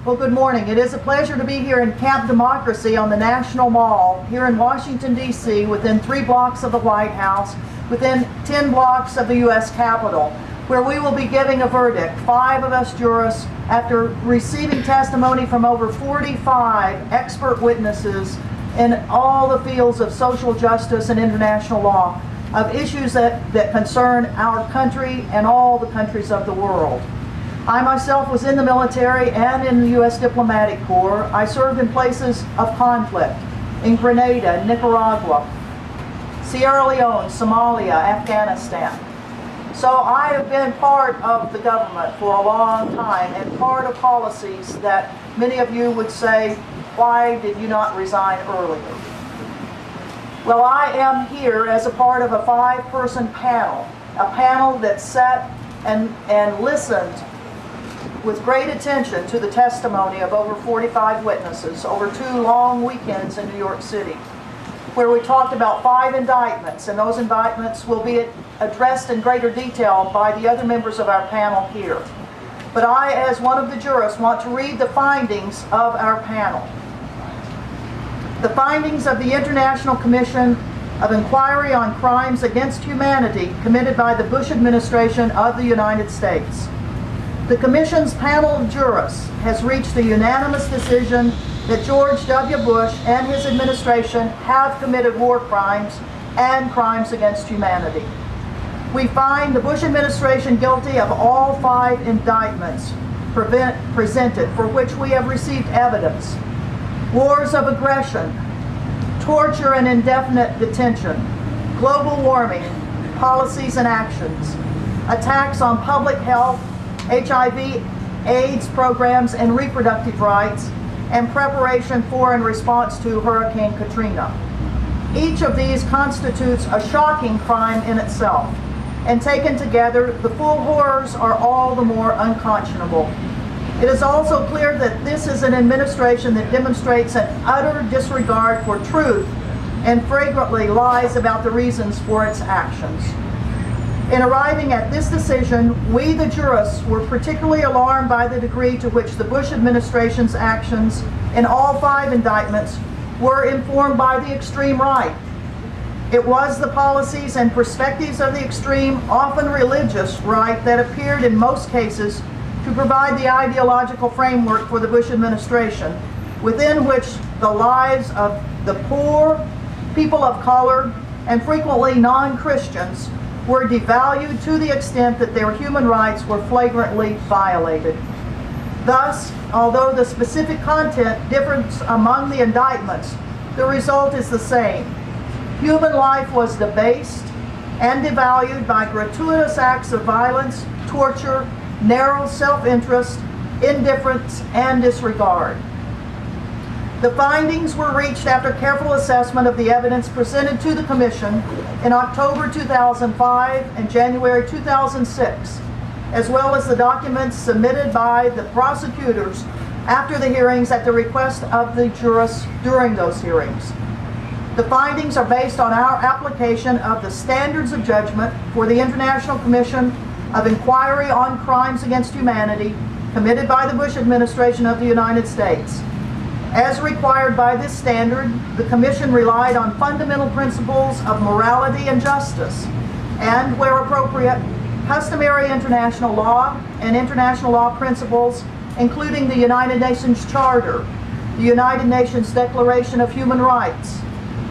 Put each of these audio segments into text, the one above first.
Well, good morning. It is a pleasure to be here in Camp Democracy on the National Mall here in Washington, D.C., within 3 blocks of the White House, within 10 blocks of the U.S. Capitol, where we will be giving a verdict, 5 of us jurists, after receiving testimony from over 45 expert witnesses in all the fields of social justice and international law, of issues that concern our country and all the countries of the world. I myself was in the military and in the U.S. Diplomatic Corps. I served in places of conflict, in Grenada, Nicaragua, Sierra Leone, Somalia, Afghanistan. So I have been part of the government for a long time and part of policies that many of you would say, why did you not resign earlier? Well, I am here as a part of a 5-person panel, a panel that sat and listened with great attention to the testimony of over 45 witnesses over 2 long weekends in New York City, where we talked about 5 indictments, and those indictments will be addressed in greater detail by the other members of our panel here. But I, as one of the jurists, want to read the findings of our panel. The findings of the International Commission of Inquiry on Crimes Against Humanity committed by the Bush administration of the United States. The Commission's panel of jurists has reached the unanimous decision that George W. Bush and his administration have committed war crimes and crimes against humanity. We find the Bush administration guilty of all 5 indictments presented for which we have received evidence: wars of aggression, torture and indefinite detention, global warming, policies and actions, attacks on public health, HIV, AIDS programs and reproductive rights, and preparation for and response to Hurricane Katrina. Each of these constitutes a shocking crime in itself, and taken together, the full horrors are all the more unconscionable. It is also clear that this is an administration that demonstrates an utter disregard for truth and flagrantly lies about the reasons for its actions. In arriving at this decision, we, the jurists, were particularly alarmed by the degree to which the Bush administration's actions in all 5 indictments were informed by the extreme right. It was the policies and perspectives of the extreme, often religious right that appeared in most cases to provide the ideological framework for the Bush administration, within which the lives of the poor, people of color, and frequently non-Christians were devalued to the extent that their human rights were flagrantly violated. Thus, although the specific content differs among the indictments, the result is the same. Human life was debased and devalued by gratuitous acts of violence, torture, narrow self-interest, indifference, and disregard. The findings were reached after careful assessment of the evidence presented to the Commission in October 2005 and January 2006, as well as the documents submitted by the prosecutors after the hearings at the request of the jurists during those hearings. The findings are based on our application of the standards of judgment for the International Commission of Inquiry on Crimes Against Humanity committed by the Bush administration of the United States. As required by this standard, the Commission relied on fundamental principles of morality and justice, and, where appropriate, customary international law and international law principles, including the United Nations Charter, the United Nations Declaration of Human Rights,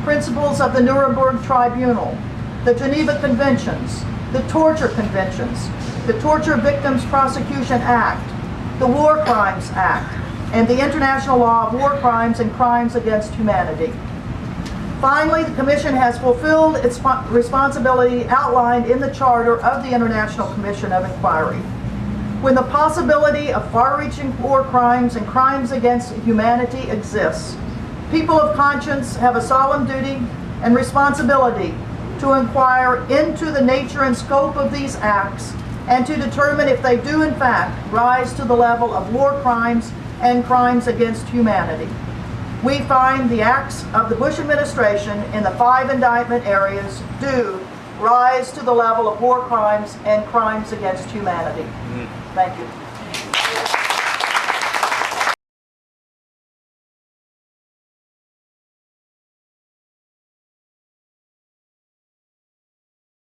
principles of the Nuremberg Tribunal, the Geneva Conventions, the Torture Conventions, the Torture Victims Prosecution Act, the War Crimes Act, and the International Law of War Crimes and Crimes Against Humanity. Finally, the Commission has fulfilled its responsibility outlined in the Charter of the International Commission of Inquiry. When the possibility of far-reaching war crimes and crimes against humanity exists, people of conscience have a solemn duty and responsibility to inquire into the nature and scope of these acts and to determine if they do in fact rise to the level of war crimes and crimes against humanity. We find the acts of the Bush administration in the 5 indictment areas do rise to the level of war crimes and crimes against humanity. Thank you.